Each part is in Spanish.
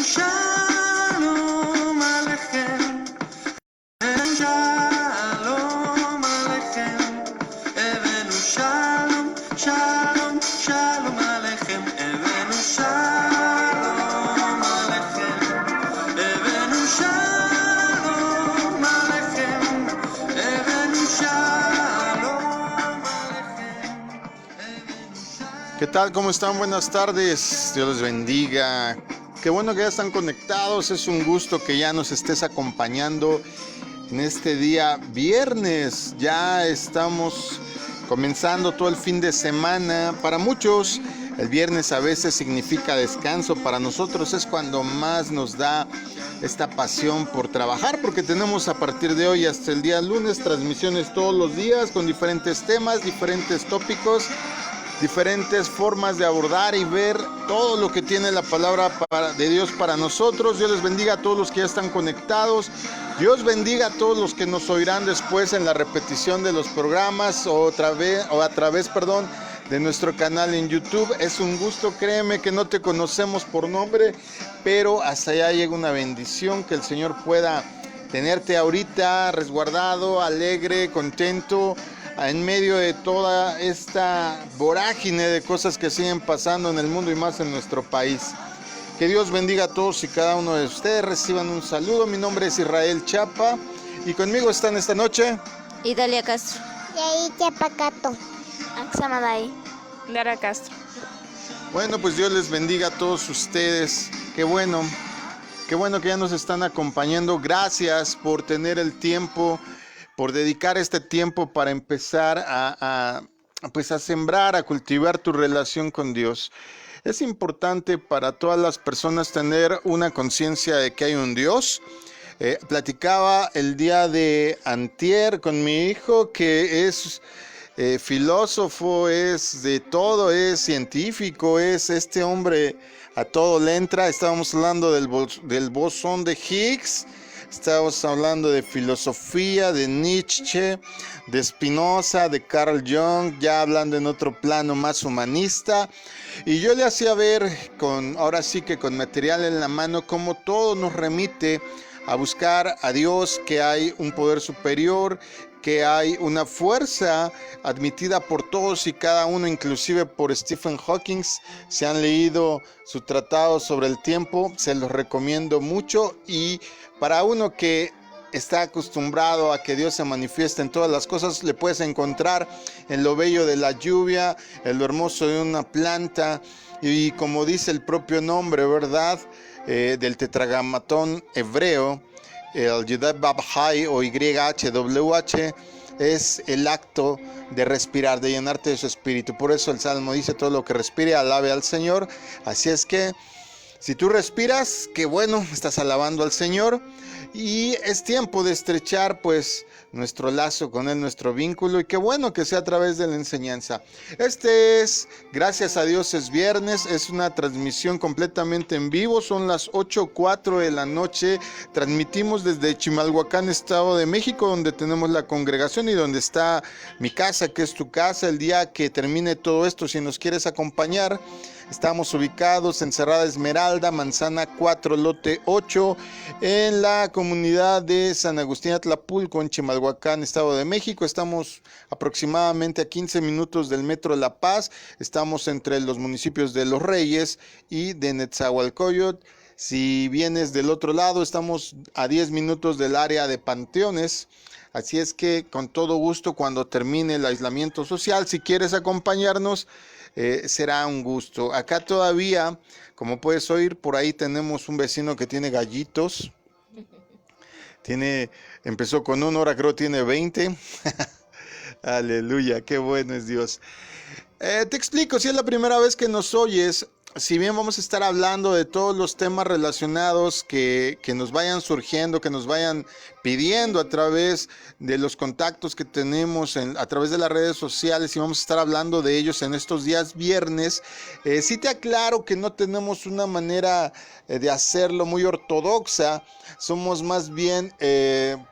Shalom Aleichem, Shalom Aleichem, Evenu Shalom, Shalom, Shalom Aleichem, Evenu Shalom Aleichem, Evenu Shalom Aleichem, Evenu Shalom Aleichem. ¿Qué tal? ¿Cómo están? Buenas tardes. Dios les bendiga. Qué bueno que ya están conectados. Es un gusto que ya nos estés acompañando en este día viernes. Ya estamos comenzando todo el fin de semana. Para muchos, el viernes a veces significa descanso. Para nosotros es cuando más nos da esta pasión por trabajar, porque tenemos a partir de hoy hasta el día lunes transmisiones todos los días con diferentes temas, diferentes tópicos, diferentes formas de abordar y ver todo lo que tiene la palabra de Dios para nosotros. Dios les bendiga a todos los que ya están conectados. Dios bendiga a todos los que nos oirán después en la repetición de los programas o a través de nuestro canal en YouTube. Es un gusto, créeme que no te conocemos por nombre, pero hasta allá llega una bendición, que el Señor pueda tenerte ahorita resguardado, alegre, contento, en medio de toda esta vorágine de cosas que siguen pasando en el mundo y más en nuestro país. Que Dios bendiga a todos y cada uno de ustedes. Reciban un saludo. Mi nombre es Israel Chapa y conmigo están esta noche Idalia Castro, Y ahí Chapacato. Axamaday, Lara Castro. Bueno, pues Dios les bendiga a todos ustedes. Qué bueno que ya nos están acompañando. Gracias por tener el tiempo, por dedicar este tiempo para empezar a sembrar, a cultivar tu relación con Dios. Es importante para todas las personas tener una conciencia de que hay un Dios. Platicaba el día de antier con mi hijo, que es filósofo, es de todo, es científico, es este hombre a todo le entra. Estábamos hablando del bosón de Higgs. Estamos hablando de filosofía, de Nietzsche, de Spinoza, de Carl Jung, ya hablando en otro plano más humanista. Y yo le hacía ver, ahora sí que con material en la mano, cómo todo nos remite a buscar a Dios, que hay un poder superior, que hay una fuerza admitida por todos y cada uno, inclusive por Stephen Hawking. Si han leído su tratado sobre el tiempo, se los recomiendo mucho. Y para uno que está acostumbrado a que Dios se manifieste en todas las cosas, le puedes encontrar en lo bello de la lluvia, en lo hermoso de una planta, y como dice el propio nombre, ¿verdad?, del tetragramatón hebreo, el Yudad Babhai o YHWH, es el acto de respirar, de llenarte de su espíritu. Por eso el Salmo dice: todo lo que respire, alabe al Señor. Así es que si tú respiras, qué bueno, estás alabando al Señor. Y es tiempo de estrechar pues nuestro lazo con Él, nuestro vínculo, y qué bueno que sea a través de la enseñanza. Gracias a Dios, es viernes, es una transmisión completamente en vivo, son las 8:04 de la noche, transmitimos desde Chimalhuacán, Estado de México, donde tenemos la congregación y donde está mi casa, que es tu casa. El día que termine todo esto, si nos quieres acompañar, estamos ubicados en Cerrada Esmeralda, Manzana 4, lote 8, en la comunidad de San Agustín Atlapulco, en Chimalhuacán, Estado de México. Estamos aproximadamente a 15 minutos del Metro La Paz. Estamos entre los municipios de Los Reyes y de Netzahualcóyotl. Si vienes del otro lado, estamos a 10 minutos del área de Panteones. Así es que con todo gusto, cuando termine el aislamiento social, si quieres acompañarnos, será un gusto. Acá todavía, como puedes oír, por ahí tenemos un vecino que tiene gallitos. Empezó con uno, ahora creo tiene 20. Aleluya, qué bueno es Dios. Te explico, si es la primera vez que nos oyes, si bien vamos a estar hablando de todos los temas relacionados que nos vayan surgiendo, que nos vayan pidiendo a través de los contactos que tenemos a través de las redes sociales, y vamos a estar hablando de ellos en estos días viernes, sí te aclaro que no tenemos una manera de hacerlo muy ortodoxa. Somos más bien,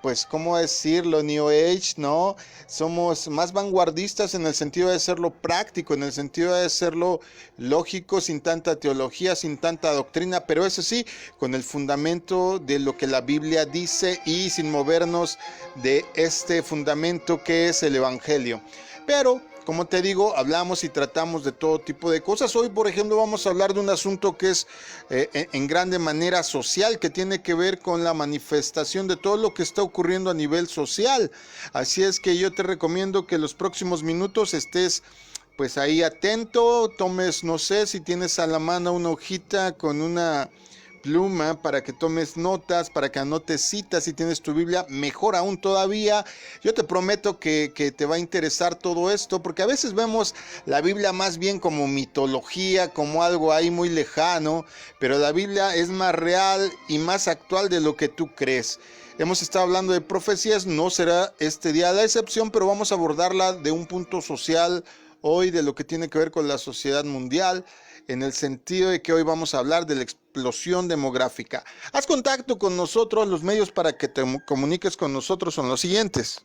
pues, ¿cómo decirlo? New Age, ¿no? Somos más vanguardistas en el sentido de hacerlo práctico, en el sentido de hacerlo lógico, sin tanta teología, sin tanta doctrina, pero eso sí, con el fundamento de lo que la Biblia dice y sin movernos de este fundamento que es el Evangelio. Pero, como te digo, hablamos y tratamos de todo tipo de cosas. Hoy, por ejemplo, vamos a hablar de un asunto que es en grande manera social, que tiene que ver con la manifestación de todo lo que está ocurriendo a nivel social. Así es que yo te recomiendo que los próximos minutos estés pues ahí atento, tomes, no sé, si tienes a la mano una hojita con una pluma para que tomes notas, para que anotes citas. Si tienes tu Biblia, mejor aún todavía. Yo te prometo que te va a interesar todo esto, porque a veces vemos la Biblia más bien como mitología, como algo ahí muy lejano, pero la Biblia es más real y más actual de lo que tú crees. Hemos estado hablando de profecías, no será este día la excepción, pero vamos a abordarla de un punto social hoy, de lo que tiene que ver con la sociedad mundial, en el sentido de que hoy vamos a hablar de la explosión demográfica. Haz contacto con nosotros, los medios para que te comuniques con nosotros son los siguientes.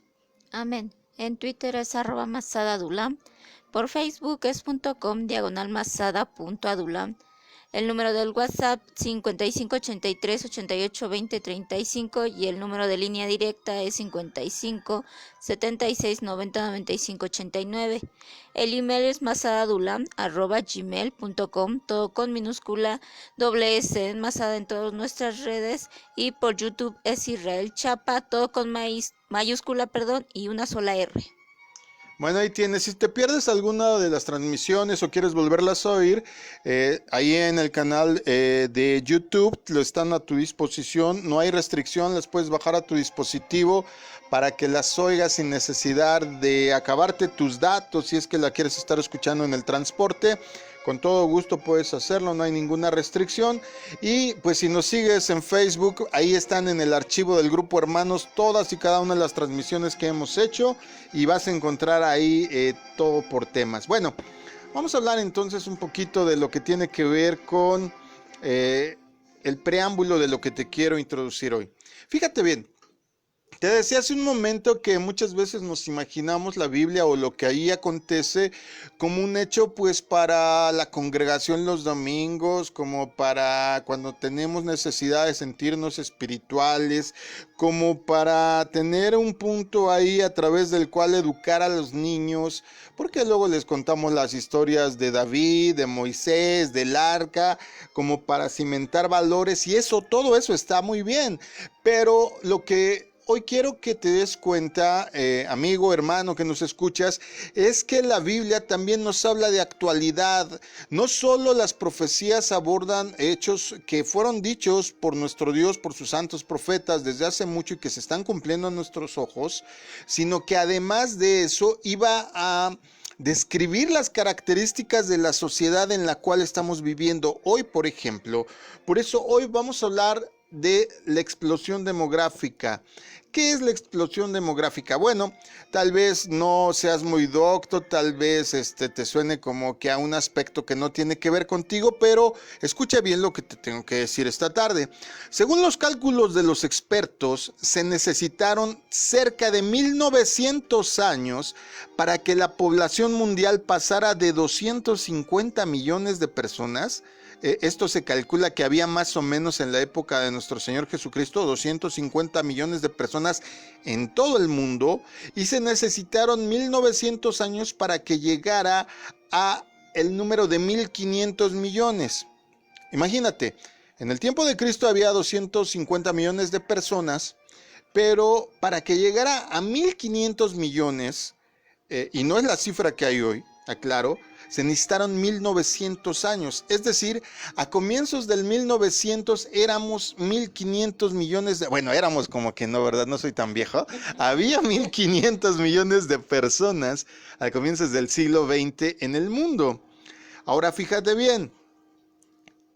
Amén. En Twitter es @masadadulam. Por Facebook es .com/masada.adulam. El número del WhatsApp 5583882035 y el número de línea directa es 5576909589. El email es masadadulam@gmail.com, todo con minúscula, doble S en Masada en todas nuestras redes, y por YouTube es Israel Chapa, todo con mayúscula, y una sola R. Bueno, ahí tienes. Si te pierdes alguna de las transmisiones o quieres volverlas a oír, ahí en el canal de YouTube lo están a tu disposición. No hay restricción, las puedes bajar a tu dispositivo para que las oigas sin necesidad de acabarte tus datos. Si es que la quieres estar escuchando en el transporte, con todo gusto puedes hacerlo, no hay ninguna restricción. Y pues si nos sigues en Facebook, ahí están en el archivo del Grupo Hermanos todas y cada una de las transmisiones que hemos hecho, y vas a encontrar ahí todo por temas. Bueno, vamos a hablar entonces un poquito de lo que tiene que ver con el preámbulo de lo que te quiero introducir hoy. Fíjate bien. Te decía hace un momento que muchas veces nos imaginamos la Biblia o lo que ahí acontece como un hecho pues para la congregación los domingos, como para cuando tenemos necesidad de sentirnos espirituales, como para tener un punto ahí a través del cual educar a los niños, porque luego les contamos las historias de David, de Moisés, del arca, como para cimentar valores, y eso, todo eso está muy bien, pero lo que hoy quiero que te des cuenta, amigo, hermano que nos escuchas, es que la Biblia también nos habla de actualidad. No solo las profecías abordan hechos que fueron dichos por nuestro Dios, por sus santos profetas desde hace mucho y que se están cumpliendo a nuestros ojos, sino que además de eso iba a describir las características de la sociedad en la cual estamos viviendo hoy, por ejemplo. Por eso hoy vamos a hablar de la explosión demográfica. ¿Qué es la explosión demográfica? Bueno, tal vez no seas muy docto, tal vez te suene como que a un aspecto que no tiene que ver contigo, pero escucha bien lo que te tengo que decir esta tarde. Según los cálculos de los expertos, se necesitaron cerca de 1900 años para que la población mundial pasara de 250 millones de personas. Esto se calcula que había más o menos en la época de nuestro Señor Jesucristo 250 millones de personas en todo el mundo, y se necesitaron 1900 años para que llegara a el número de 1500 millones. Imagínate, en el tiempo de Cristo había 250 millones de personas, pero para que llegara a 1500 millones, y no es la cifra que hay hoy, aclaro, se necesitaron 1900 años, es decir, a comienzos del 1900 éramos 1500 millones de, bueno, éramos como que no, ¿verdad? No soy tan viejo. Había 1500 millones de personas a comienzos del siglo XX en el mundo. Ahora fíjate bien,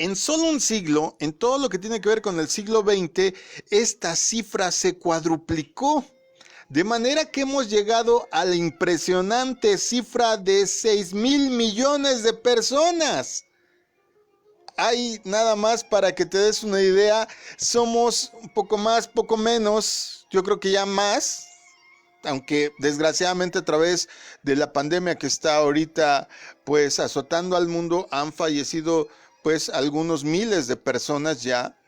en solo un siglo, en todo lo que tiene que ver con el siglo XX, esta cifra se cuadruplicó. De manera que hemos llegado a la impresionante cifra de 6,000 millones de personas. Hay nada más para que te des una idea, somos un poco más, poco menos, yo creo que ya más, aunque desgraciadamente a través de la pandemia que está ahorita pues azotando al mundo, han fallecido pues algunos miles de personas ya,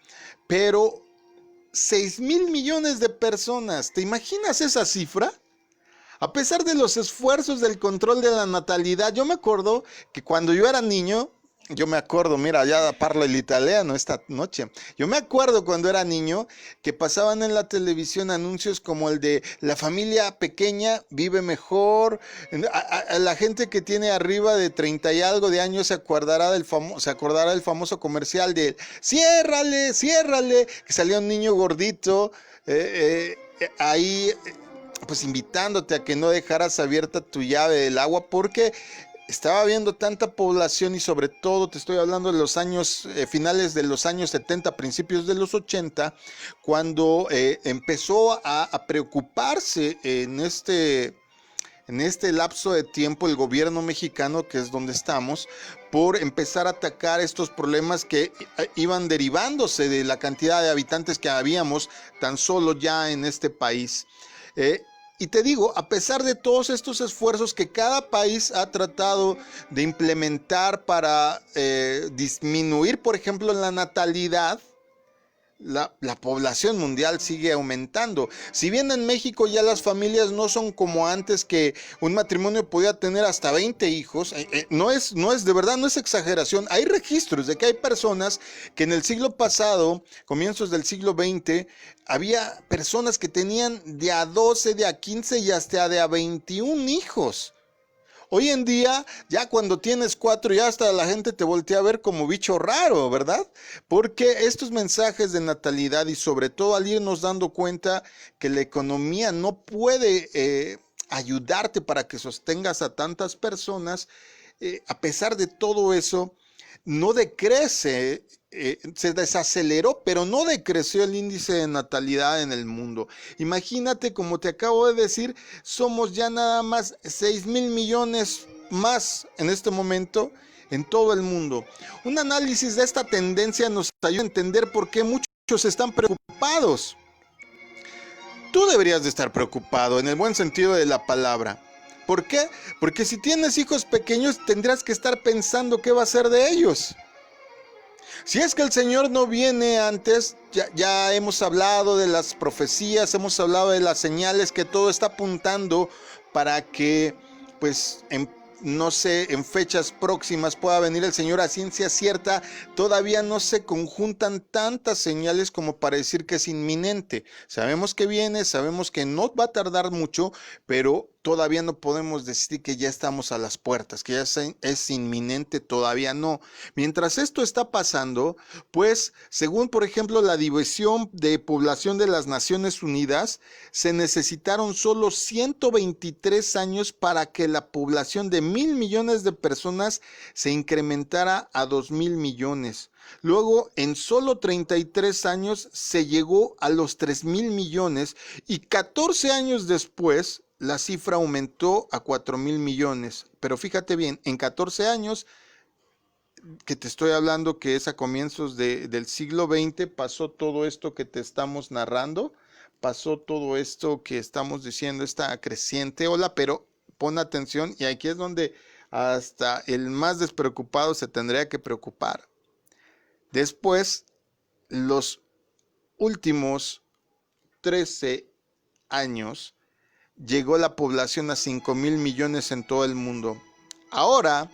pero 6,000 millones de personas, ¿te imaginas esa cifra? A pesar de los esfuerzos del control de la natalidad, yo me acuerdo que cuando yo era niño, mira, ya parlo el italiano esta noche. Yo me acuerdo cuando era niño que pasaban en la televisión anuncios como el de la familia pequeña vive mejor. A la gente que tiene arriba de 30 y algo de años se acordará del famoso comercial de ciérrale, ciérrale, que salía un niño gordito ahí pues invitándote a que no dejaras abierta tu llave del agua porque estaba viendo tanta población y sobre todo te estoy hablando de los años, finales de los años 70, principios de los 80, cuando empezó a preocuparse en este lapso de tiempo el gobierno mexicano, que es donde estamos, por empezar a atacar estos problemas que iban derivándose de la cantidad de habitantes que habíamos tan solo ya en este país. Y te digo, a pesar de todos estos esfuerzos que cada país ha tratado de implementar para disminuir, por ejemplo, la natalidad, la población mundial sigue aumentando. Si bien en México ya las familias no son como antes, que un matrimonio podía tener hasta 20 hijos, no es de verdad, no es exageración. Hay registros de que hay personas que en el siglo pasado, comienzos del siglo XX, había personas que tenían de a 12, de a 15 y hasta de a 21 hijos. Hoy en día, ya cuando tienes 4, ya hasta la gente te voltea a ver como bicho raro, ¿verdad? Porque estos mensajes de natalidad y sobre todo al irnos dando cuenta que la economía no puede ayudarte para que sostengas a tantas personas, a pesar de todo eso, no decrece, se desaceleró, pero no decreció el índice de natalidad en el mundo. Imagínate, como te acabo de decir, somos ya nada más 6,000 millones más en este momento en todo el mundo. Un análisis de esta tendencia nos ayuda a entender por qué muchos están preocupados. Tú deberías de estar preocupado en el buen sentido de la palabra. ¿Por qué? Porque si tienes hijos pequeños tendrás que estar pensando qué va a ser de ellos. Si es que el Señor no viene antes, ya hemos hablado de las profecías, hemos hablado de las señales que todo está apuntando para que, pues, no sé, en fechas próximas pueda venir el Señor a ciencia cierta. Todavía no se conjuntan tantas señales como para decir que es inminente. Sabemos que viene, sabemos que no va a tardar mucho, pero todavía no podemos decir que ya estamos a las puertas, que ya es inminente, todavía no. Mientras esto está pasando, pues, según por ejemplo la División de Población de las Naciones Unidas, se necesitaron solo 123 años para que la población de 1,000 millones de personas se incrementara a 2,000 millones. Luego, en solo 33 años se llegó a los 3,000 millones y 14 años después la cifra aumentó a 4,000 millones. Pero fíjate bien, en 14 años, que te estoy hablando que es a comienzos del siglo XX, pasó todo esto que te estamos narrando, pasó todo esto que estamos diciendo, esta creciente ola, pero pon atención y aquí es donde hasta el más despreocupado se tendría que preocupar. Después, los últimos 13 años, llegó la población a 5,000 millones en todo el mundo. Ahora,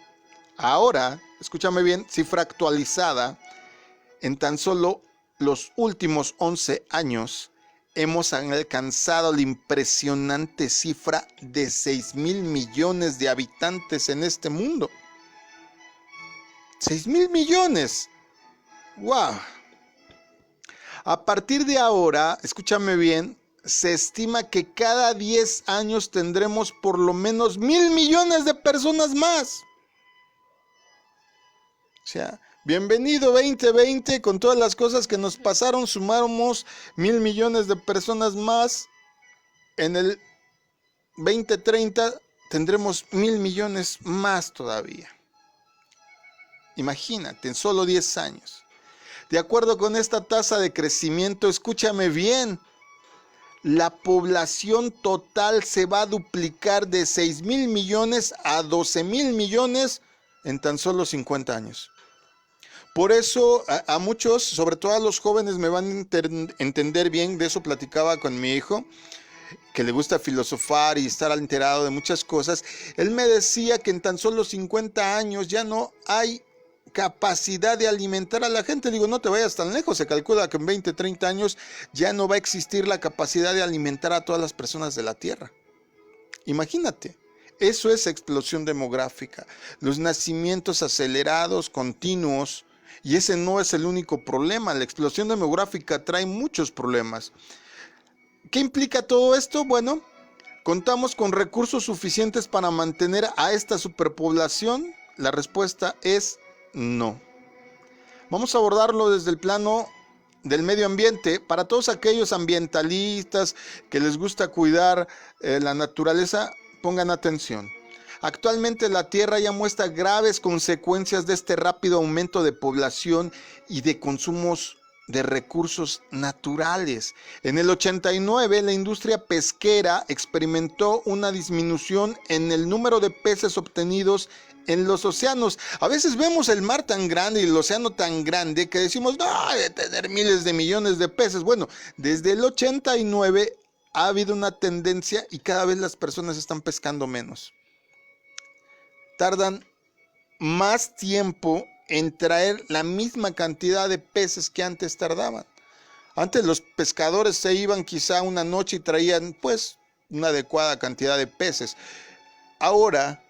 escúchame bien, cifra actualizada, en tan solo los últimos 11 años, hemos alcanzado la impresionante cifra de 6,000 millones de habitantes en este mundo. 6,000 millones. ¡Wow! A partir de ahora, escúchame bien, se estima que cada 10 años tendremos por lo menos 1,000 millones de personas más. O sea, bienvenido 2020, con todas las cosas que nos pasaron, sumamos 1,000 millones de personas más. En el 2030 tendremos 1,000 millones más todavía. Imagínate, en solo 10 años. De acuerdo con esta tasa de crecimiento, escúchame bien, la población total se va a duplicar de 6,000 millones a 12,000 millones en tan solo 50 años. Por eso a muchos, sobre todo a los jóvenes, me van a entender bien. De eso platicaba con mi hijo, que le gusta filosofar y estar enterado de muchas cosas. Él me decía que en tan solo 50 años ya no hay capacidad de alimentar a la gente. Digo, no te vayas tan lejos, se calcula que en 20, 30 años ya no va a existir la capacidad de alimentar a todas las personas de la Tierra. Imagínate, eso es explosión demográfica, los nacimientos acelerados, continuos, y ese no es el único problema. La explosión demográfica trae muchos problemas. ¿Qué implica todo esto? Bueno, ¿contamos con recursos suficientes para mantener a esta superpoblación? La respuesta es no. Vamos a abordarlo desde el plano del medio ambiente. Para todos aquellos ambientalistas que les gusta cuidar la naturaleza, pongan atención. Actualmente la Tierra ya muestra graves consecuencias de este rápido aumento de población y de consumos de recursos naturales. En el 89, la industria pesquera experimentó una disminución en el número de peces obtenidos en los océanos. A veces vemos el mar tan grande y el océano tan grande que decimos, no, hay de tener miles de millones de peces. Bueno, desde el 89 ha habido una tendencia y cada vez las personas están pescando menos. Tardan más tiempo en traer la misma cantidad de peces que antes tardaban. Antes los pescadores se iban quizá una noche y traían pues una adecuada cantidad de peces. Ahora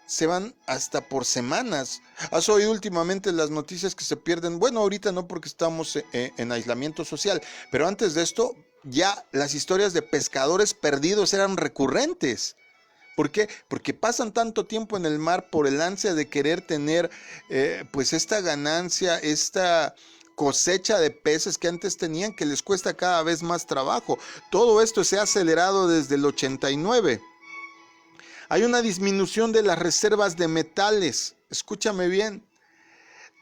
se van hasta por semanas. ¿Has oído últimamente las noticias que se pierden? Bueno, ahorita no, porque estamos en aislamiento social, pero antes de esto ya las historias de pescadores perdidos eran recurrentes. ¿Por qué? Porque pasan tanto tiempo en el mar por el ansia de querer tener pues esta ganancia, esta cosecha de peces que antes tenían, que les cuesta cada vez más trabajo. Todo esto se ha acelerado desde el 89. Hay una disminución de las reservas de metales. Escúchame bien.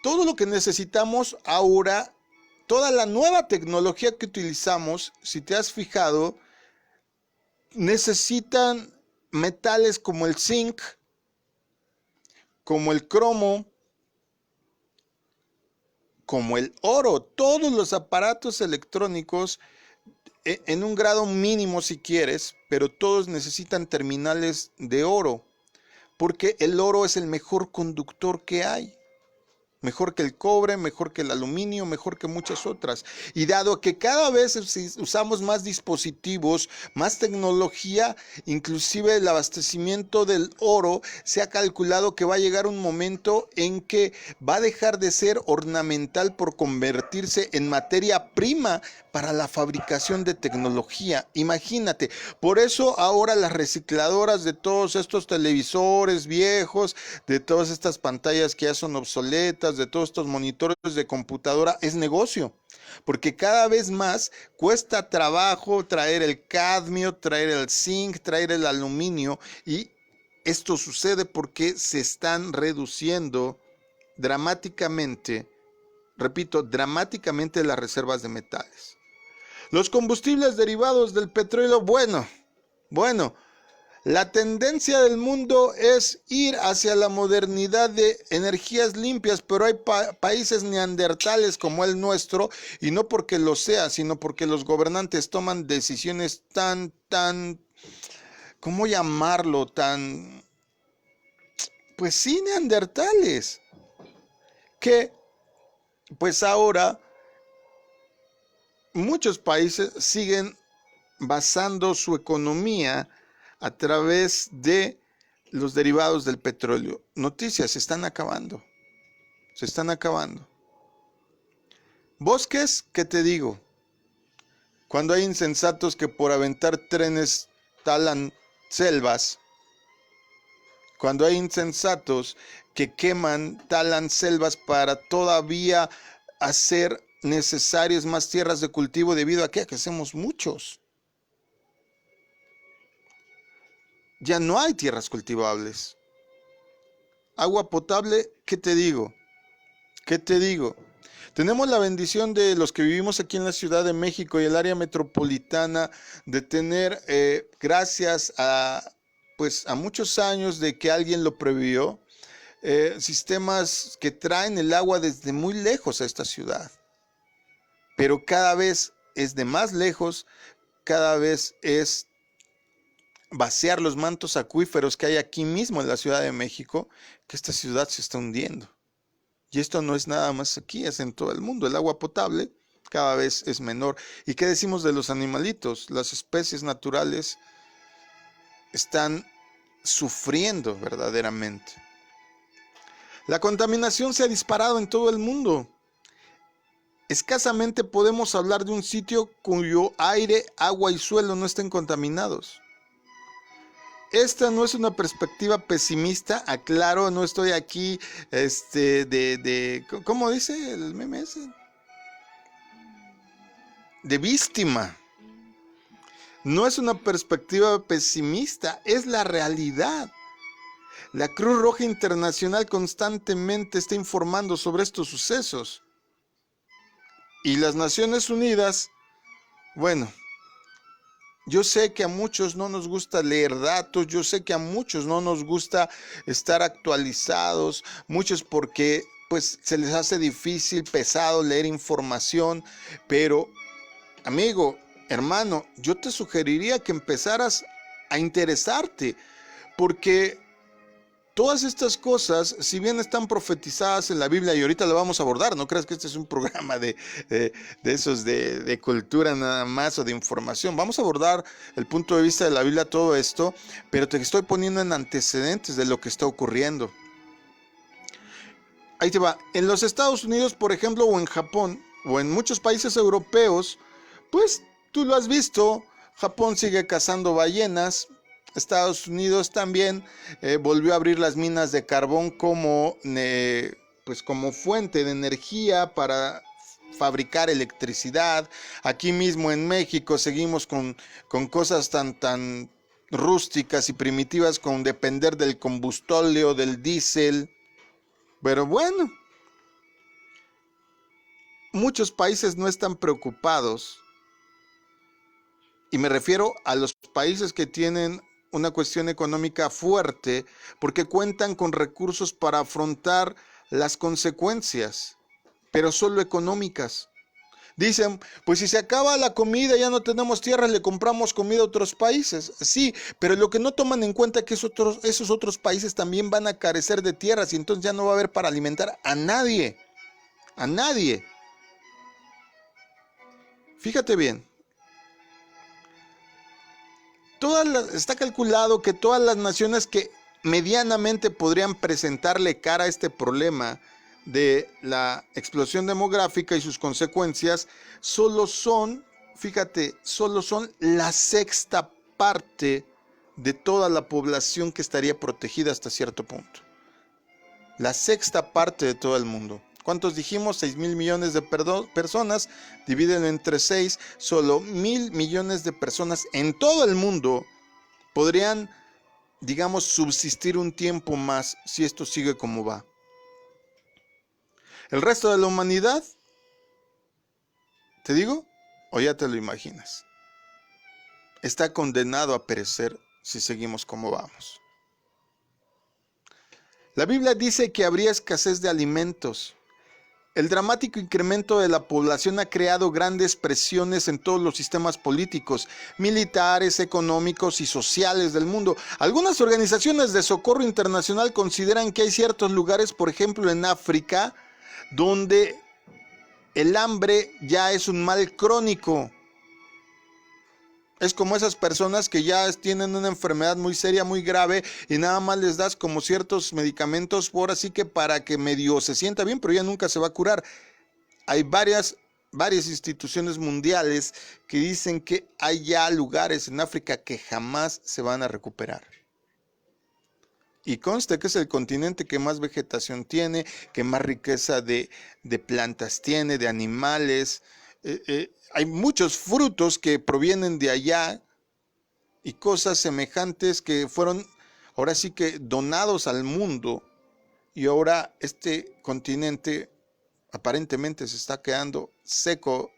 Todo lo que necesitamos ahora, toda la nueva tecnología que utilizamos, si te has fijado, necesitan metales como el zinc, como el cromo, como el oro. Todos los aparatos electrónicos, en un grado mínimo si quieres, pero todos necesitan terminales de oro, porque el oro es el mejor conductor que hay. Mejor que el cobre, mejor que el aluminio, mejor que muchas otras. Y dado que cada vez usamos más dispositivos, más tecnología, inclusive el abastecimiento del oro, se ha calculado que va a llegar un momento en que va a dejar de ser ornamental por convertirse en materia prima para la fabricación de tecnología. Imagínate, por eso ahora las recicladoras de todos estos televisores viejos, de todas estas pantallas que ya son obsoletas, de todos estos monitores de computadora, es negocio, porque cada vez más cuesta trabajo traer el cadmio, traer el zinc, traer el aluminio, y esto sucede porque se están reduciendo dramáticamente, repito, dramáticamente las reservas de metales. Los combustibles derivados del petróleo, bueno, la tendencia del mundo es ir hacia la modernidad de energías limpias, pero hay países neandertales como el nuestro, y no porque lo sea, sino porque los gobernantes toman decisiones tan, ¿cómo llamarlo? Pues sí, neandertales, que pues ahora muchos países siguen basando su economía a través de los derivados del petróleo. Noticias, se están acabando. Bosques, ¿qué te digo? Cuando hay insensatos que por aventar trenes talan selvas, cuando hay insensatos que queman, talan selvas para todavía hacer necesarias más tierras de cultivo, debido a que hacemos muchos. Ya no hay tierras cultivables. Agua potable, ¿qué te digo? Tenemos la bendición de los que vivimos aquí en la Ciudad de México y el área metropolitana de tener, gracias a, pues, a muchos años de que alguien lo previó, sistemas que traen el agua desde muy lejos a esta ciudad. Pero cada vez es de más lejos, cada vez es vaciar los mantos acuíferos que hay aquí mismo en la Ciudad de México, que esta ciudad se está hundiendo. Y esto no es nada más aquí, es en todo el mundo. El agua potable cada vez es menor. ¿Y qué decimos de los animalitos? Las especies naturales están sufriendo verdaderamente. La contaminación se ha disparado en todo el mundo. Escasamente podemos hablar de un sitio cuyo aire, agua y suelo no estén contaminados. Esta no es una perspectiva pesimista, aclaro, no estoy aquí ¿cómo dice el meme ese? De víctima. No es una perspectiva pesimista, es la realidad. La Cruz Roja Internacional constantemente está informando sobre estos sucesos. Y las Naciones Unidas, bueno, yo sé que a muchos no nos gusta leer datos, yo sé que a muchos no nos gusta estar actualizados, muchos porque pues se les hace difícil, pesado leer información, pero amigo, hermano, yo te sugeriría que empezaras a interesarte, porque todas estas cosas, si bien están profetizadas en la Biblia, y ahorita lo vamos a abordar, no creas que este es un programa de esos de cultura nada más o de información. Vamos a abordar el punto de vista de la Biblia, todo esto, pero te estoy poniendo en antecedentes de lo que está ocurriendo. Ahí te va. En los Estados Unidos, por ejemplo, o en Japón, o en muchos países europeos, pues tú lo has visto, Japón sigue cazando ballenas. Estados Unidos también volvió a abrir las minas de carbón como fuente de energía para fabricar electricidad. Aquí mismo en México seguimos con cosas tan rústicas y primitivas con depender del combustóleo, del diésel. Pero bueno, muchos países no están preocupados. Y me refiero a los países que tienen una cuestión económica fuerte porque cuentan con recursos para afrontar las consecuencias, pero solo económicas. Dicen, pues si se acaba la comida, ya no tenemos tierra, le compramos comida a otros países. Sí, pero lo que no toman en cuenta es que esos otros países también van a carecer de tierras y entonces ya no va a haber para alimentar a nadie. A nadie. Fíjate bien. Está calculado que todas las naciones que medianamente podrían presentarle cara a este problema de la explosión demográfica y sus consecuencias, solo son la sexta parte de toda la población que estaría protegida hasta cierto punto. La sexta parte de todo el mundo. ¿Cuántos dijimos? 6,000 millones de personas, divídenlo entre 6, solo 1,000 millones de personas en todo el mundo podrían, digamos, subsistir un tiempo más si esto sigue como va. El resto de la humanidad, ¿te digo? ¿O ya te lo imaginas? Está condenado a perecer si seguimos como vamos. La Biblia dice que habría escasez de alimentos. El dramático incremento de la población ha creado grandes presiones en todos los sistemas políticos, militares, económicos y sociales del mundo. Algunas organizaciones de socorro internacional consideran que hay ciertos lugares, por ejemplo en África, donde el hambre ya es un mal crónico. Es como esas personas que ya tienen una enfermedad muy seria, muy grave y nada más les das como ciertos medicamentos por así que para que medio se sienta bien, pero ya nunca se va a curar. Hay varias instituciones mundiales que dicen que hay ya lugares en África que jamás se van a recuperar. Y conste que es el continente que más vegetación tiene, que más riqueza de plantas tiene, de animales. Hay muchos frutos que provienen de allá y cosas semejantes que fueron ahora sí que donados al mundo y ahora este continente aparentemente se está quedando seco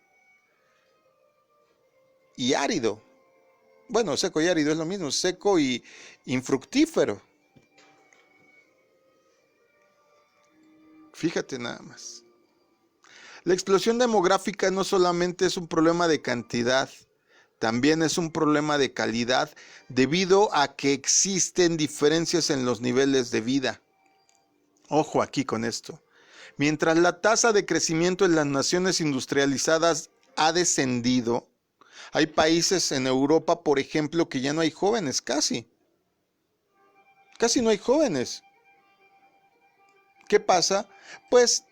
y árido. Bueno, seco y árido es lo mismo, seco y infructífero. Fíjate nada más. La explosión demográfica no solamente es un problema de cantidad, también es un problema de calidad debido a que existen diferencias en los niveles de vida. Ojo aquí con esto. Mientras la tasa de crecimiento en las naciones industrializadas ha descendido, hay países en Europa, por ejemplo, que ya no hay jóvenes, casi. Casi no hay jóvenes. ¿Qué pasa? Pues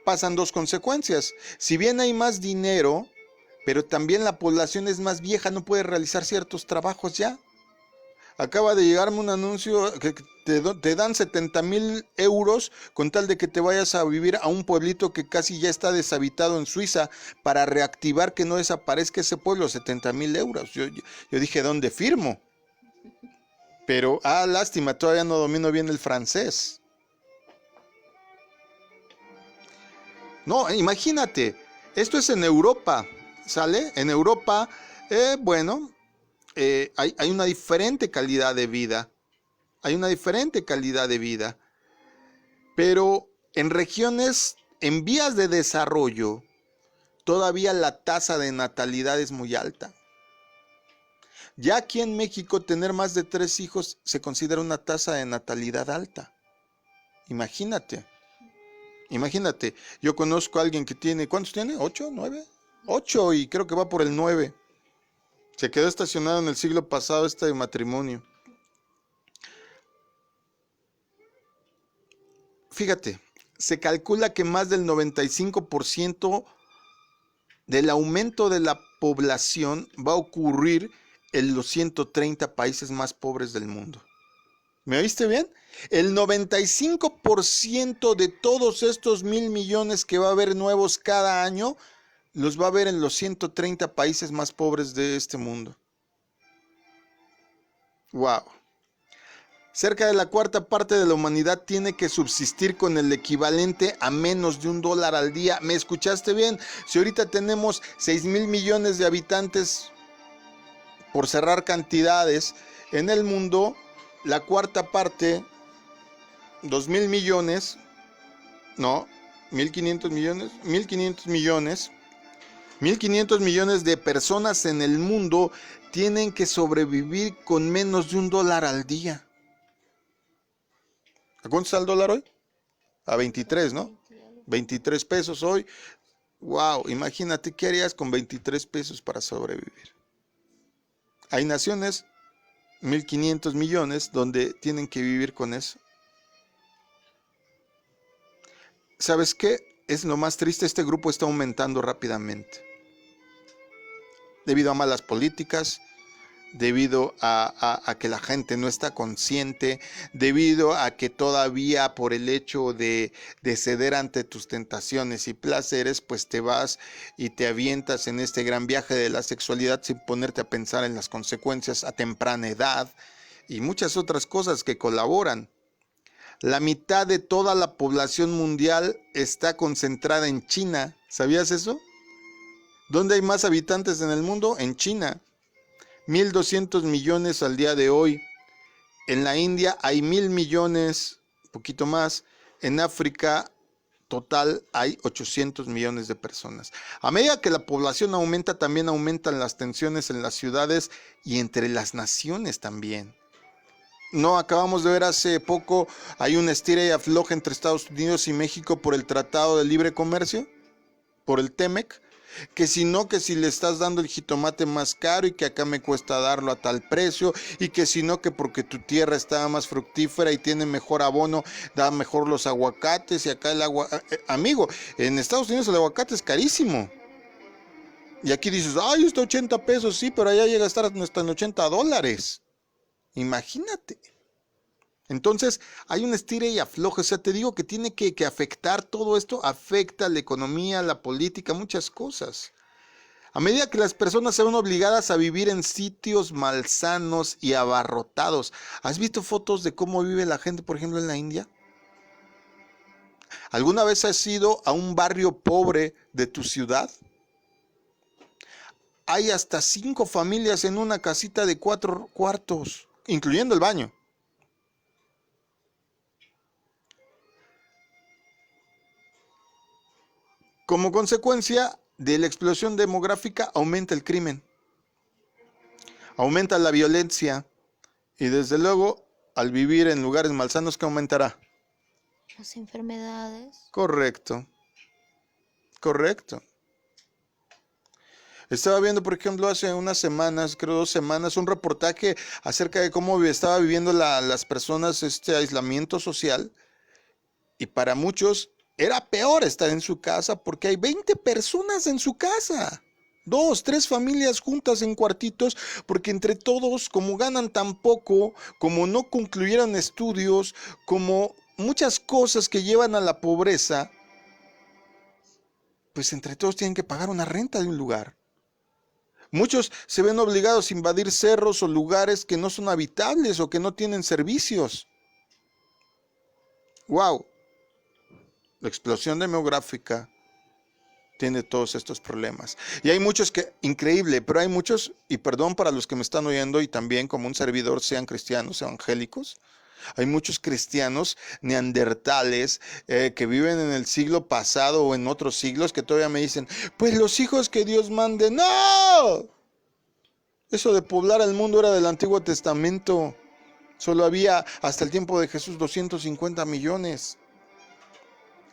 pasan dos consecuencias. Si bien hay más dinero, pero también la población es más vieja, no puede realizar ciertos trabajos ya. Acaba de llegarme un anuncio que te dan 70,000 euros con tal de que te vayas a vivir a un pueblito que casi ya está deshabitado en Suiza para reactivar que no desaparezca ese pueblo, 70,000 euros. Yo dije, ¿dónde firmo? Pero, lástima, todavía no domino bien el francés. No, imagínate, esto es en Europa, ¿sale? En Europa, hay una diferente calidad de vida. Hay una diferente calidad de vida. Pero en regiones en vías de desarrollo, todavía la tasa de natalidad es muy alta. Ya aquí en México, tener más de 3 hijos se considera una tasa de natalidad alta. Imagínate. Imagínate, yo conozco a alguien que tiene, ¿cuántos tiene? ¿8? ¿9? 8 y creo que va por el 9. Se quedó estacionado en el siglo pasado este matrimonio. Fíjate, se calcula que más del 95% del aumento de la población va a ocurrir en los 130 países más pobres del mundo. ¿Me oíste bien? El 95% de todos estos 1,000 millones que va a haber nuevos cada año, los va a haber en los 130 países más pobres de este mundo. ¡Wow! Cerca de la cuarta parte de la humanidad tiene que subsistir con el equivalente a menos de $1 al día. ¿Me escuchaste bien? Si ahorita tenemos 6,000 millones de habitantes, por cerrar cantidades, en el mundo, la cuarta parte, 2,000 millones, no, 1,500 millones, 1,500 millones, 1,500 millones de personas en el mundo tienen que sobrevivir con menos de $1 al día. ¿A cuánto está el dólar hoy? A 23, ¿no? 23 pesos hoy. Wow, imagínate qué harías con 23 pesos para sobrevivir. Hay naciones, 1,500 millones, donde tienen que vivir con eso. ¿Sabes qué? Es lo más triste, este grupo está aumentando rápidamente. Debido a malas políticas, debido a que la gente no está consciente, debido a que todavía por el hecho de ceder ante tus tentaciones y placeres, pues te vas y te avientas en este gran viaje de la sexualidad sin ponerte a pensar en las consecuencias a temprana edad y muchas otras cosas que colaboran. La mitad de toda la población mundial está concentrada en China. ¿Sabías eso? ¿Dónde hay más habitantes en el mundo? En China. 1,200 millones al día de hoy. En la India hay 1,000 millones, poquito más. En África total hay 800 millones de personas. A medida que la población aumenta, también aumentan las tensiones en las ciudades y entre las naciones también. No, acabamos de ver hace poco, hay una estira y afloja entre Estados Unidos y México por el Tratado de Libre Comercio, por el TEMEC, que si le estás dando el jitomate más caro y que acá me cuesta darlo a tal precio, y que si no, que porque tu tierra está más fructífera y tiene mejor abono, da mejor los aguacates, y acá el agua... Amigo, en Estados Unidos el aguacate es carísimo. Y aquí dices, ay, está 80 pesos, sí, pero allá llega a estar hasta en $80. Imagínate. Entonces hay un estira y afloje, o sea, te digo que tiene que afectar todo esto, afecta la economía, la política, muchas cosas. A medida que las personas se ven obligadas a vivir en sitios malsanos y abarrotados. ¿Has visto fotos de cómo vive la gente, por ejemplo, en la India? ¿Alguna vez has ido a un barrio pobre de tu ciudad? Hay hasta 5 familias en una casita de 4 cuartos, incluyendo el baño. Como consecuencia de la explosión demográfica, aumenta el crimen, aumenta la violencia y desde luego, al vivir en lugares malsanos, ¿qué aumentará? Las enfermedades. Correcto, correcto. Estaba viendo, por ejemplo, hace unas semanas, creo 2 semanas, un reportaje acerca de cómo estaba viviendo las personas este aislamiento social. Y para muchos era peor estar en su casa porque hay 20 personas en su casa. 2, 3 familias juntas en cuartitos, porque entre todos, como ganan tan poco, como no concluyeron estudios, como muchas cosas que llevan a la pobreza, pues entre todos tienen que pagar una renta de un lugar. Muchos se ven obligados a invadir cerros o lugares que no son habitables o que no tienen servicios. ¡Wow! La explosión demográfica tiene todos estos problemas. Y hay muchos que, increíble, pero hay muchos, y perdón para los que me están oyendo y también como un servidor, sean cristianos, evangélicos, hay muchos cristianos neandertales que viven en el siglo pasado o en otros siglos que todavía me dicen, pues los hijos que Dios mande, ¡no! Eso de poblar el mundo era del Antiguo Testamento. Solo había hasta el tiempo de Jesús 250 millones.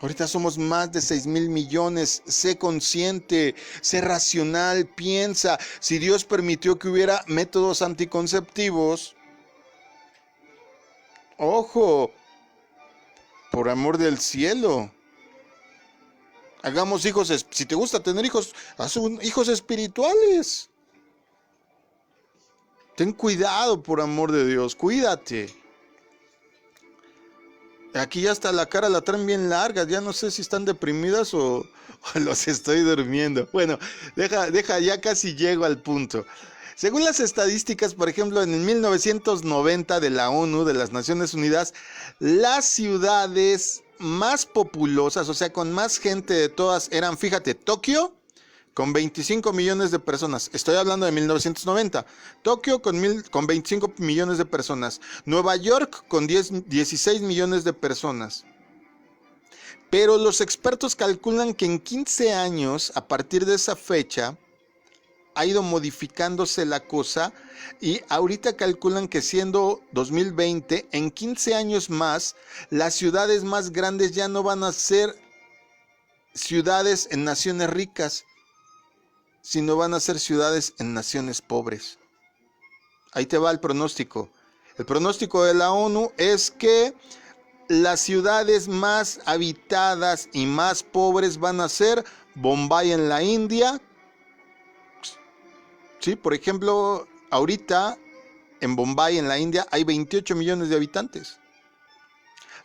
Ahorita somos más de 6,000 millones. Sé consciente, sé racional, piensa. Si Dios permitió que hubiera métodos anticonceptivos, ojo, por amor del cielo, hagamos hijos. Si te gusta tener hijos, haz hijos espirituales. Ten cuidado, por amor de Dios, cuídate. Aquí ya hasta la cara la traen bien larga, ya no sé si están deprimidas o los estoy durmiendo. Bueno, deja, ya casi llego al punto. Según las estadísticas, por ejemplo, en el 1990 de la ONU, de las Naciones Unidas, las ciudades más populosas, o sea, con más gente de todas, eran, fíjate, Tokio, con 25 millones de personas. Estoy hablando de 1990. Tokio con 25 millones de personas. Nueva York con 16 millones de personas. Pero los expertos calculan que en 15 años, a partir de esa fecha, ha ido modificándose la cosa y ahorita calculan que siendo 2020, en 15 años más, las ciudades más grandes ya no van a ser ciudades en naciones ricas, sino van a ser ciudades en naciones pobres. Ahí te va el pronóstico. El pronóstico de la ONU es que las ciudades más habitadas y más pobres van a ser Bombay en la India. Sí, por ejemplo, ahorita en Bombay en la India hay 28 millones de habitantes.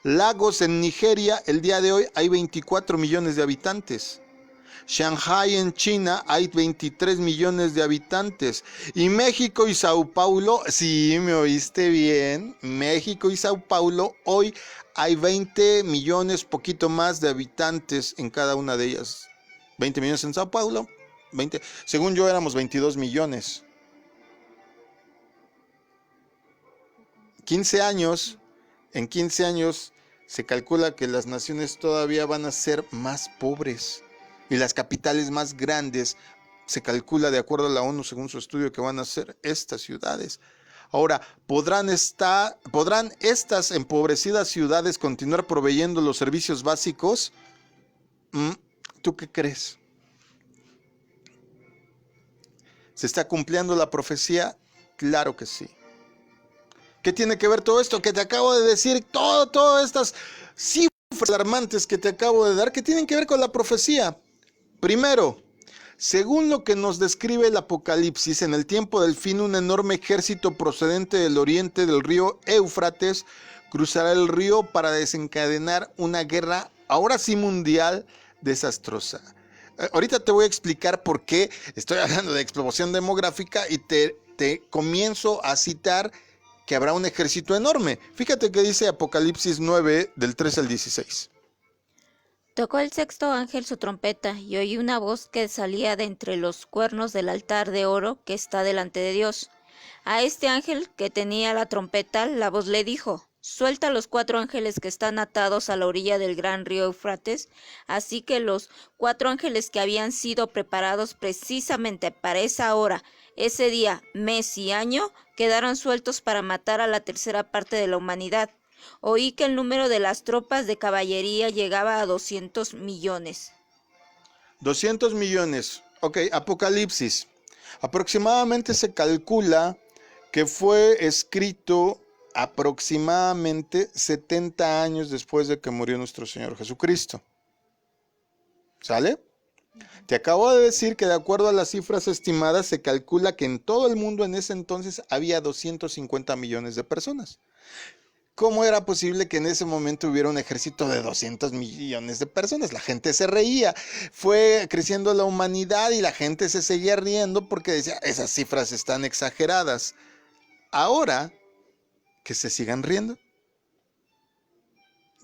Lagos en Nigeria, el día de hoy hay 24 millones de habitantes. Shanghai en China hay 23 millones de habitantes. Y México y Sao Paulo, sí, me oíste bien, México y Sao Paulo, hoy hay 20 millones, poquito más de habitantes en cada una de ellas. 20 millones en Sao Paulo, 20, según yo éramos 22 millones. 15 años, en 15 años se calcula que las naciones todavía van a ser más pobres. Y las capitales más grandes, se calcula de acuerdo a la ONU, según su estudio, que van a ser estas ciudades. Ahora, ¿podrán estas empobrecidas ciudades continuar proveyendo los servicios básicos? ¿Tú qué crees? ¿Se está cumpliendo la profecía? Claro que sí. ¿Qué tiene que ver todo esto que te acabo de decir? Todas estas cifras alarmantes que te acabo de dar, ¿qué tienen que ver con la profecía? Primero, según lo que nos describe el Apocalipsis, en el tiempo del fin un enorme ejército procedente del oriente del río Éufrates cruzará el río para desencadenar una guerra, ahora sí mundial, desastrosa. Ahorita te voy a explicar por qué estoy hablando de explosión demográfica y te comienzo a citar que habrá un ejército enorme. Fíjate que dice Apocalipsis 9, del 13 al 16. Tocó el sexto ángel su trompeta, y oí una voz que salía de entre los cuernos del altar de oro que está delante de Dios. A este ángel que tenía la trompeta, la voz le dijo: Suelta los 4 ángeles que están atados a la orilla del gran río Eufrates. Así que los 4 ángeles que habían sido preparados precisamente para esa hora, ese día, mes y año, quedaron sueltos para matar a la tercera parte de la humanidad. Oí que el número de las tropas de caballería llegaba a 200 millones. 200 millones. Ok, Apocalipsis. Aproximadamente se calcula que fue escrito aproximadamente 70 años después de que murió nuestro Señor Jesucristo. ¿Sale? Te acabo de decir que de acuerdo a las cifras estimadas se calcula que en todo el mundo en ese entonces había 250 millones de personas. ¿Cómo era posible que en ese momento hubiera un ejército de 200 millones de personas? La gente se reía, fue creciendo la humanidad y la gente se seguía riendo porque decía, esas cifras están exageradas. Ahora, que se sigan riendo.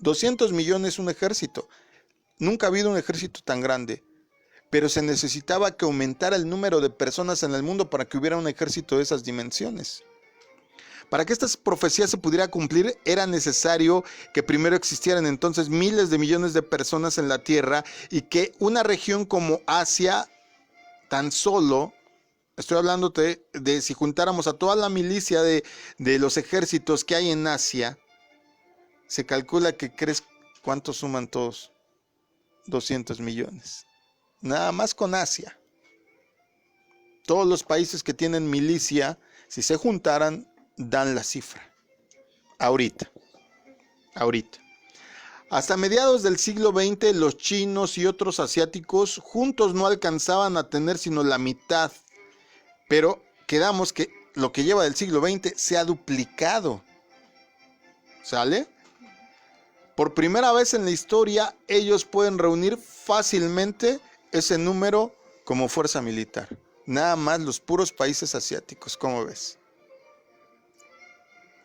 200 millones un ejército. Nunca ha habido un ejército tan grande, pero se necesitaba que aumentara el número de personas en el mundo para que hubiera un ejército de esas dimensiones. Para que esta profecía se pudiera cumplir, era necesario que primero existieran entonces miles de millones de personas en la tierra y que una región como Asia, tan solo, estoy hablándote de si juntáramos a toda la milicia de los ejércitos que hay en Asia, se calcula que ¿crees cuántos suman todos? 200 millones. Nada más con Asia. Todos los países que tienen milicia, si se juntaran, dan la cifra. Ahorita. Hasta mediados del siglo XX, los chinos y otros asiáticos juntos no alcanzaban a tener sino la mitad. Pero quedamos que lo que lleva del siglo XX se ha duplicado. ¿Sale? Por primera vez en la historia, ellos pueden reunir fácilmente ese número como fuerza militar. Nada más los puros países asiáticos, ¿cómo ves?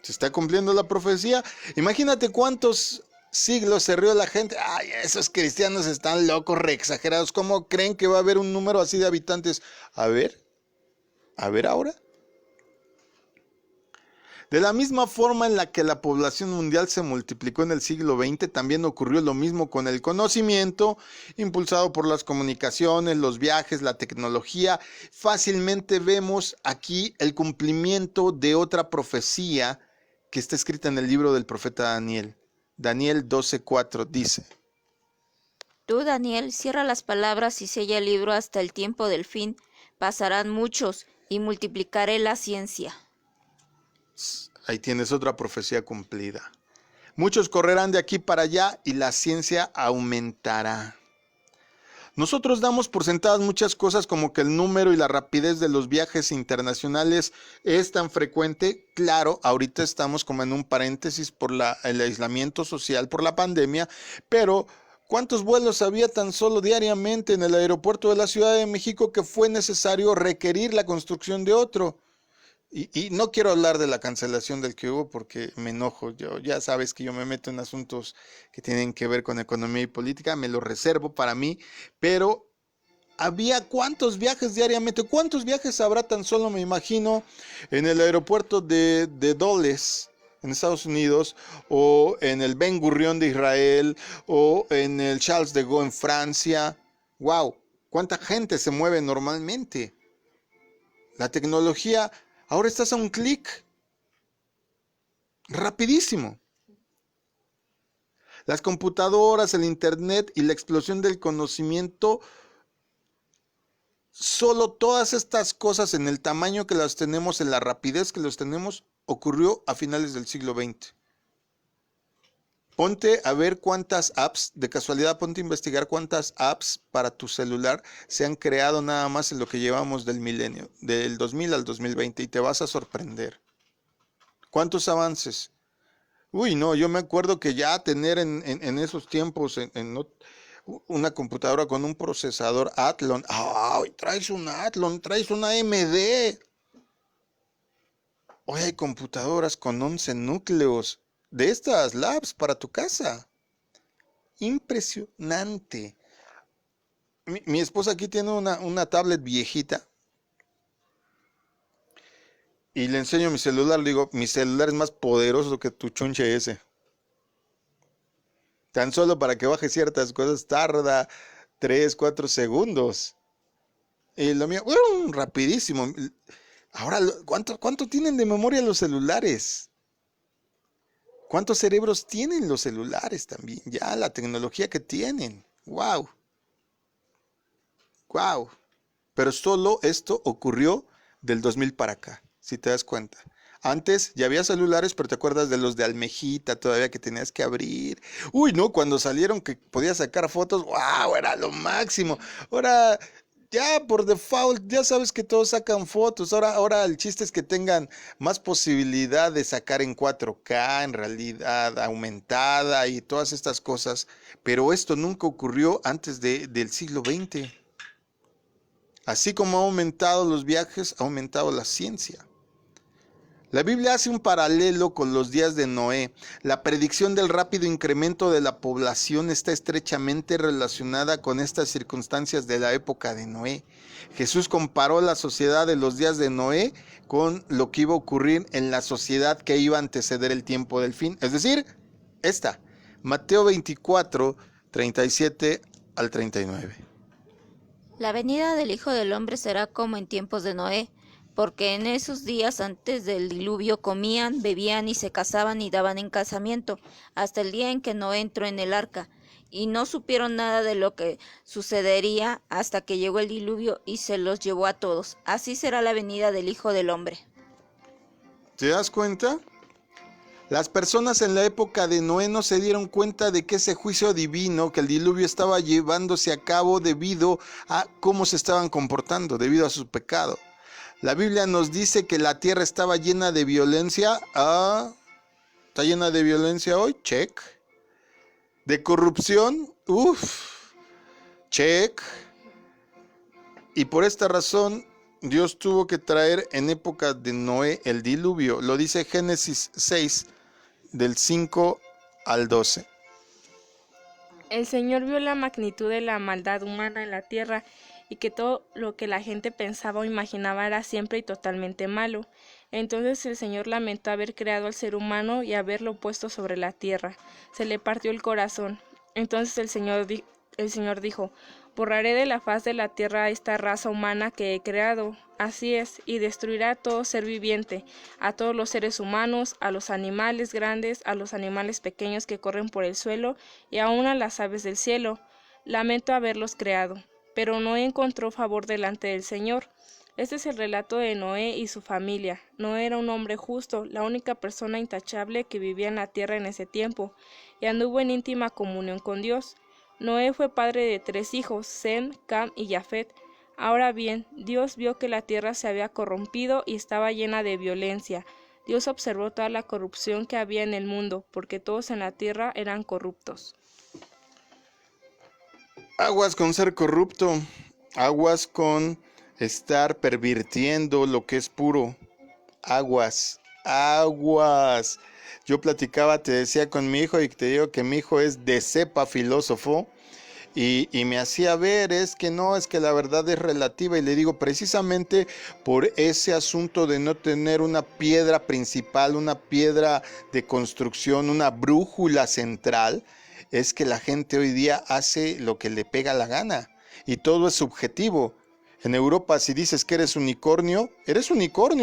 Se está cumpliendo la profecía. Imagínate cuántos siglos se rió la gente. Ay, esos cristianos están locos, re exagerados. ¿Cómo creen que va a haber un número así de habitantes? A ver ahora. De la misma forma en la que la población mundial se multiplicó en el siglo XX, también ocurrió lo mismo con el conocimiento, impulsado por las comunicaciones, los viajes, la tecnología. Fácilmente vemos aquí el cumplimiento de otra profecía que está escrita en el libro del profeta Daniel. Daniel 12:4 dice: Tú, Daniel, cierra las palabras y sella el libro hasta el tiempo del fin. Pasarán muchos y multiplicaré la ciencia. Ahí tienes otra profecía cumplida. Muchos correrán de aquí para allá y la ciencia aumentará. Nosotros damos por sentadas muchas cosas como que el número y la rapidez de los viajes internacionales es tan frecuente. Claro, ahorita estamos como en un paréntesis por el aislamiento social, por la pandemia, pero ¿cuántos vuelos había tan solo diariamente en el aeropuerto de la Ciudad de México que fue necesario requerir la construcción de otro? Y no quiero hablar de la cancelación del que hubo porque me enojo. Ya sabes que yo me meto en asuntos que tienen que ver con economía y política, me lo reservo para mí, pero había cuántos viajes diariamente, cuántos viajes habrá tan solo, me imagino, en el aeropuerto de Dulles, en Estados Unidos, o en el Ben Gurion de Israel, o en el Charles de Gaulle en Francia. ¡Wow! ¿Cuánta gente se mueve normalmente? La tecnología... Ahora estás a un clic. Rapidísimo. Las computadoras, el internet y la explosión del conocimiento, solo todas estas cosas en el tamaño que las tenemos, en la rapidez que los tenemos, ocurrió a finales del siglo XX. Ponte a ver cuántas apps, de casualidad ponte a investigar cuántas apps para tu celular se han creado nada más en lo que llevamos del milenio, del 2000 al 2020, y te vas a sorprender. ¿Cuántos avances? Uy, no, yo me acuerdo que ya tener en esos tiempos una computadora con un procesador Athlon. ¡Ay, traes un Athlon, traes una AMD! Hoy hay computadoras con 11 núcleos. De estas labs para tu casa. impresionante. Mi esposa aquí tiene una tablet viejita y le enseño mi celular. Le digo, mi celular es más poderoso que tu chunche ese. Tan solo para que baje ciertas cosas tarda 3, 4 segundos. Y lo mío, rapidísimo. Ahora, ¿cuánto tienen de memoria los celulares? ¿Cuántos cerebros tienen los celulares también? Ya la tecnología que tienen. ¡Wow! ¡Wow! Pero solo esto ocurrió del 2000 para acá, si te das cuenta. Antes ya había celulares, pero te acuerdas de los de almejita todavía que tenías que abrir. Uy, no, cuando salieron que podías sacar fotos, ¡wow! Era lo máximo. Ahora, ya por default, ya sabes que todos sacan fotos. Ahora el chiste es que tengan más posibilidad de sacar en 4K, en realidad aumentada y todas estas cosas. Pero esto nunca ocurrió antes del siglo XX. Así como ha aumentado los viajes, ha aumentado la ciencia. La Biblia hace un paralelo con los días de Noé. La predicción del rápido incremento de la población está estrechamente relacionada con estas circunstancias de la época de Noé. Jesús comparó la sociedad de los días de Noé con lo que iba a ocurrir en la sociedad que iba a anteceder el tiempo del fin. Es decir, Mateo 24, 37 al 39. La venida del Hijo del Hombre será como en tiempos de Noé, porque en esos días antes del diluvio comían, bebían y se casaban y daban en casamiento, hasta el día en que Noé entró en el arca, y no supieron nada de lo que sucedería hasta que llegó el diluvio y se los llevó a todos. Así será la venida del Hijo del Hombre. ¿Te das cuenta? Las personas en la época de Noé no se dieron cuenta de que ese juicio divino, que el diluvio estaba llevándose a cabo debido a cómo se estaban comportando, debido a su pecado. La Biblia nos dice que la tierra estaba llena de violencia. ¿Está llena de violencia hoy? Check. ¿De corrupción? Check. Y por esta razón, Dios tuvo que traer en época de Noé el diluvio. Lo dice Génesis 6, del 5 al 12. El Señor vio la magnitud de la maldad humana en la tierra y que todo lo que la gente pensaba o imaginaba era siempre y totalmente malo. Entonces el Señor lamentó haber creado al ser humano y haberlo puesto sobre la tierra. Se le partió el corazón. Entonces el Señor dijo: borraré de la faz de la tierra a esta raza humana que he creado. Así es, y destruirá a todo ser viviente, a todos los seres humanos, a los animales grandes, a los animales pequeños que corren por el suelo y aun a las aves del cielo. Lamento haberlos creado. Pero Noé encontró favor delante del Señor. Este es el relato de Noé y su familia. Noé era un hombre justo, la única persona intachable que vivía en la tierra en ese tiempo, y anduvo en íntima comunión con Dios. Noé fue padre de 3 hijos, Sem, Cam y Jafet. Ahora bien, Dios vio que la tierra se había corrompido y estaba llena de violencia. Dios observó toda la corrupción que había en el mundo, porque todos en la tierra eran corruptos. Aguas con ser corrupto, aguas con estar pervirtiendo lo que es puro. Aguas. Yo platicaba, te decía con mi hijo y te digo que mi hijo es de cepa filósofo y me hacía ver es que la verdad es relativa y le digo precisamente por ese asunto de no tener una piedra principal, una piedra de construcción, una brújula central. Es que la gente hoy día hace lo que le pega la gana y todo es subjetivo. En Europa, si dices que eres unicornio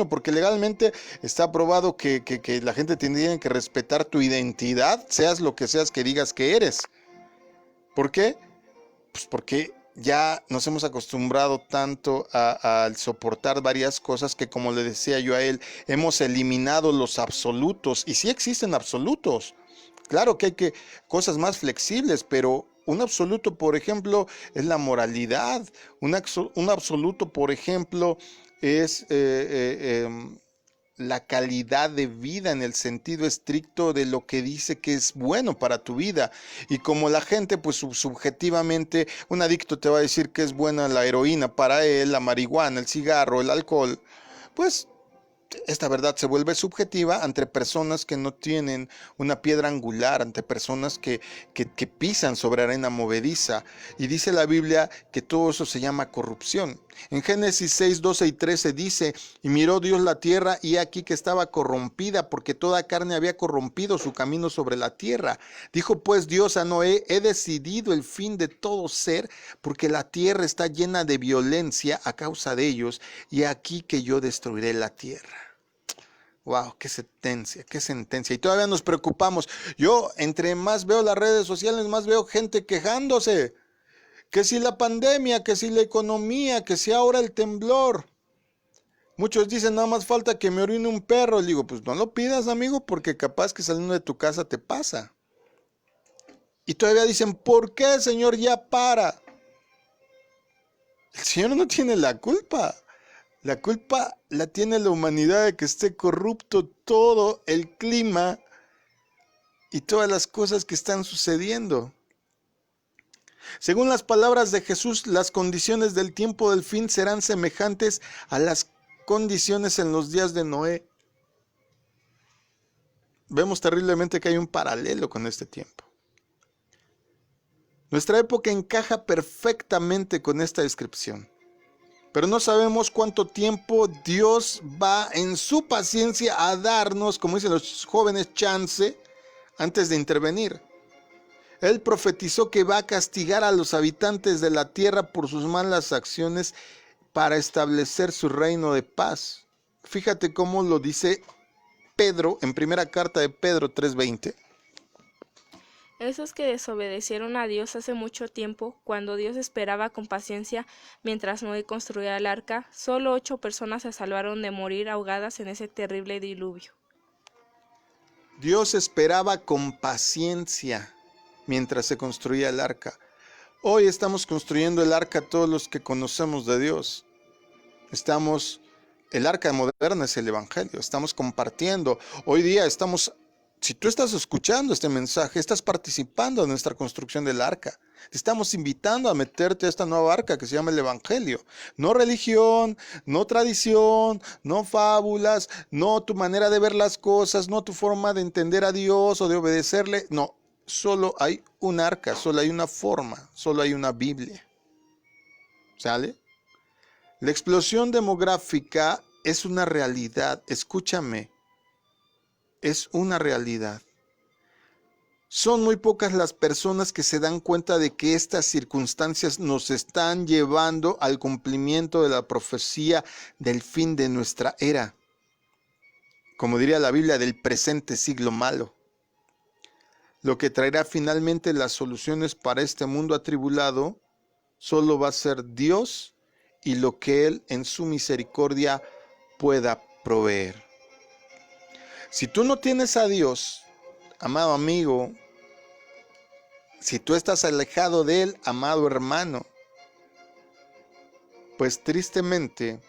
porque legalmente está probado que la gente tiene que respetar tu identidad, seas lo que seas que digas que eres. ¿Por qué? Pues porque ya nos hemos acostumbrado tanto a soportar varias cosas que, como le decía yo a él, hemos eliminado los absolutos. Y sí existen absolutos. Claro que hay cosas más flexibles, pero un absoluto, por ejemplo, es la moralidad. Un absoluto, por ejemplo, es la calidad de vida en el sentido estricto de lo que dice que es bueno para tu vida. Y como la gente, pues subjetivamente, un adicto te va a decir que es buena la heroína para él, la marihuana, el cigarro, el alcohol, pues esta verdad se vuelve subjetiva ante personas que no tienen una piedra angular, ante personas que pisan sobre arena movediza. Y dice la Biblia que todo eso se llama corrupción. En Génesis 6, 12 y 13 dice: y miró Dios la tierra, y he aquí que estaba corrompida, porque toda carne había corrompido su camino sobre la tierra. Dijo pues Dios a Noé: he decidido el fin de todo ser, porque la tierra está llena de violencia a causa de ellos, y aquí que yo destruiré la tierra. Wow, qué sentencia, qué sentencia. Y todavía nos preocupamos. Yo, entre más veo las redes sociales, más veo gente quejándose. Que si la pandemia, que si la economía, que si ahora el temblor. Muchos dicen: nada más falta que me orine un perro. Le digo: pues no lo pidas, amigo, porque capaz que saliendo de tu casa te pasa. Y todavía dicen: ¿por qué, Señor, ya para? El Señor no tiene la culpa. La culpa la tiene la humanidad de que esté corrupto todo el clima y todas las cosas que están sucediendo. Según las palabras de Jesús, las condiciones del tiempo del fin serán semejantes a las condiciones en los días de Noé. Vemos terriblemente que hay un paralelo con este tiempo. Nuestra época encaja perfectamente con esta descripción. Pero no sabemos cuánto tiempo Dios va en su paciencia a darnos, como dicen los jóvenes, chance antes de intervenir. Él profetizó que va a castigar a los habitantes de la tierra por sus malas acciones para establecer su reino de paz. Fíjate cómo lo dice Pedro en primera carta de Pedro 3:20. Esos que desobedecieron a Dios hace mucho tiempo, cuando Dios esperaba con paciencia mientras Noé construía el arca, solo 8 personas se salvaron de morir ahogadas en ese terrible diluvio. Dios esperaba con paciencia mientras se construía el arca. Hoy estamos construyendo el arca todos los que conocemos de Dios. El arca moderna es el Evangelio, estamos compartiendo. Hoy día si tú estás escuchando este mensaje, estás participando en nuestra construcción del arca. Te estamos invitando a meterte a esta nueva arca que se llama el Evangelio. No religión, no tradición, no fábulas, no tu manera de ver las cosas, no tu forma de entender a Dios o de obedecerle. No, solo hay un arca, solo hay una forma, solo hay una Biblia. ¿Sale? La explosión demográfica es una realidad, escúchame. Es una realidad. Son muy pocas las personas que se dan cuenta de que estas circunstancias nos están llevando al cumplimiento de la profecía del fin de nuestra era. Como diría la Biblia, del presente siglo malo. Lo que traerá finalmente las soluciones para este mundo atribulado solo va a ser Dios y lo que Él en su misericordia pueda proveer. Si tú no tienes a Dios, amado amigo, si tú estás alejado de Él, amado hermano, pues tristemente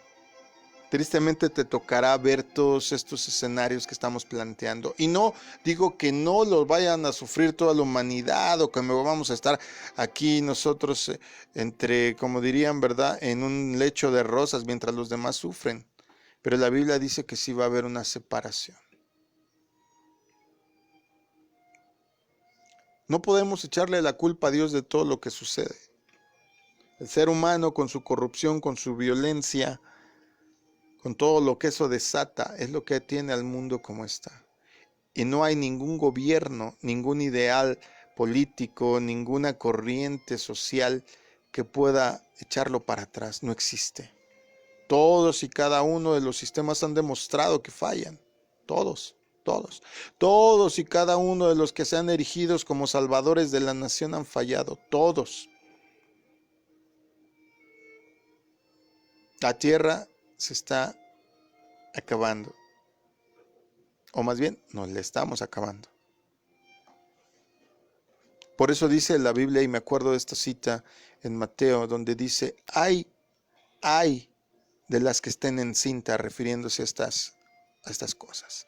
te tocará ver todos estos escenarios que estamos planteando. Y no digo que no los vayan a sufrir toda la humanidad o que vamos a estar aquí nosotros como dirían, ¿verdad?, en un lecho de rosas mientras los demás sufren. Pero la Biblia dice que sí va a haber una separación. No podemos echarle la culpa a Dios de todo lo que sucede. El ser humano con su corrupción, con su violencia, con todo lo que eso desata, es lo que tiene al mundo como está. Y no hay ningún gobierno, ningún ideal político, ninguna corriente social que pueda echarlo para atrás. No existe. Todos y cada uno de los sistemas han demostrado que fallan. Todos y cada uno de los que se han erigido como salvadores de la nación han fallado. Todos. La tierra se está acabando. O más bien, nos la estamos acabando. Por eso dice la Biblia, y me acuerdo de esta cita en Mateo, donde dice: ay de las que estén encinta, refiriéndose a estas cosas.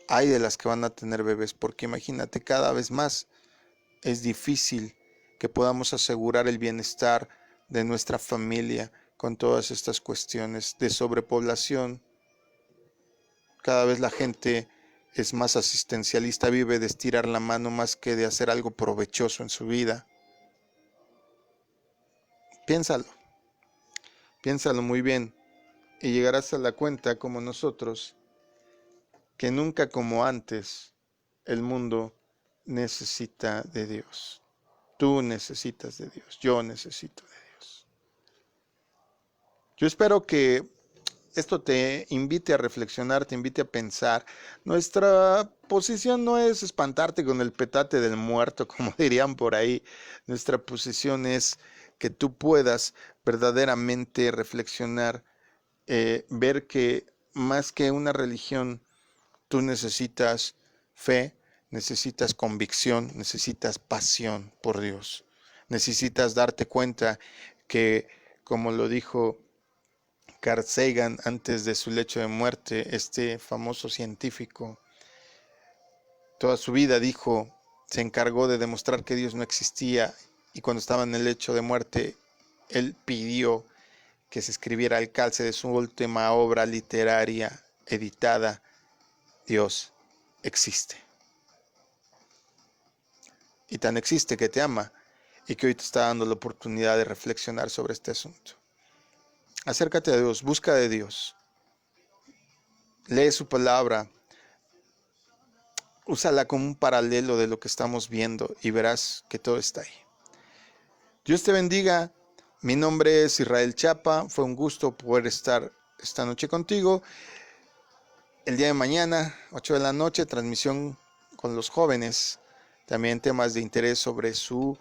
Ay de las que van a tener bebés, porque imagínate, cada vez más es difícil que podamos asegurar el bienestar de nuestra familia con todas estas cuestiones de sobrepoblación, Cada vez la gente es más asistencialista, vive de estirar la mano más que de hacer algo provechoso en su vida. Piénsalo muy bien y llegarás a la cuenta, como nosotros, que nunca como antes el mundo necesita de Dios. Tú necesitas de Dios, yo necesito de Dios. Yo espero que esto te invite a reflexionar, te invite a pensar. Nuestra posición no es espantarte con el petate del muerto, como dirían por ahí. Nuestra posición es que tú puedas verdaderamente reflexionar, ver que más que una religión, tú necesitas fe, necesitas convicción, necesitas pasión por Dios. Necesitas darte cuenta que, como lo dijo Carl Sagan antes de su lecho de muerte, este famoso científico, toda su vida se encargó de demostrar que Dios no existía, y cuando estaba en el lecho de muerte, él pidió que se escribiera al calce de su última obra literaria editada: Dios existe. Y tan existe que te ama, y que hoy te está dando la oportunidad de reflexionar sobre este asunto. Acércate a Dios, busca de Dios, lee su palabra, úsala como un paralelo de lo que estamos viendo y verás que todo está ahí. Dios te bendiga. Mi nombre es Israel Chapa. Fue un gusto poder estar esta noche contigo. El día de mañana, 8 de la noche, transmisión con los jóvenes. También temas de interés sobre su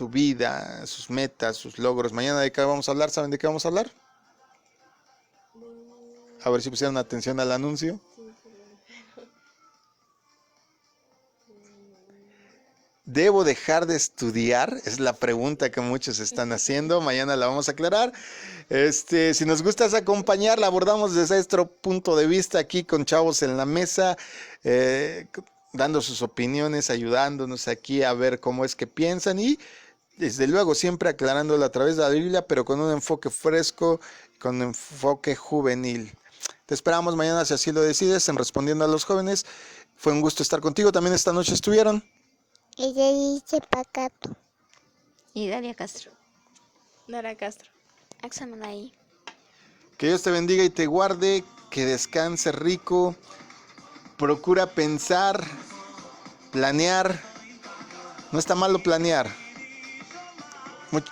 vida, sus metas, sus logros. Mañana, ¿de qué vamos a hablar? ¿Saben de qué vamos a hablar? A ver si pusieron atención al anuncio. ¿Debo dejar de estudiar? Es la pregunta que muchos están haciendo. Mañana la vamos a aclarar. Si nos gustas acompañar, la abordamos desde nuestro punto de vista aquí con chavos en la mesa, dando sus opiniones, ayudándonos aquí a ver cómo es que piensan y desde luego siempre aclarándolo a través de la Biblia, pero con un enfoque fresco, con un enfoque juvenil. Te esperamos mañana, si así lo decides, en Respondiendo a los Jóvenes. Fue un gusto estar contigo. También esta noche estuvieron Ella dice Pacato. Y Dalia Castro. Dara Castro. Axamanay. Que Dios te bendiga y te guarde, que descanse rico. Procura pensar, planear. No está malo planear.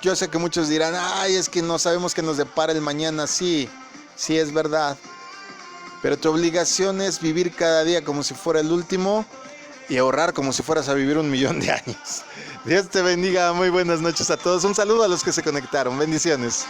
Yo sé que muchos dirán, ay, es que no sabemos qué nos depara el mañana. Sí, sí es verdad. Pero tu obligación es vivir cada día como si fuera el último y ahorrar como si fueras a vivir 1.000.000 de años. Dios te bendiga, muy buenas noches a todos. Un saludo a los que se conectaron. Bendiciones.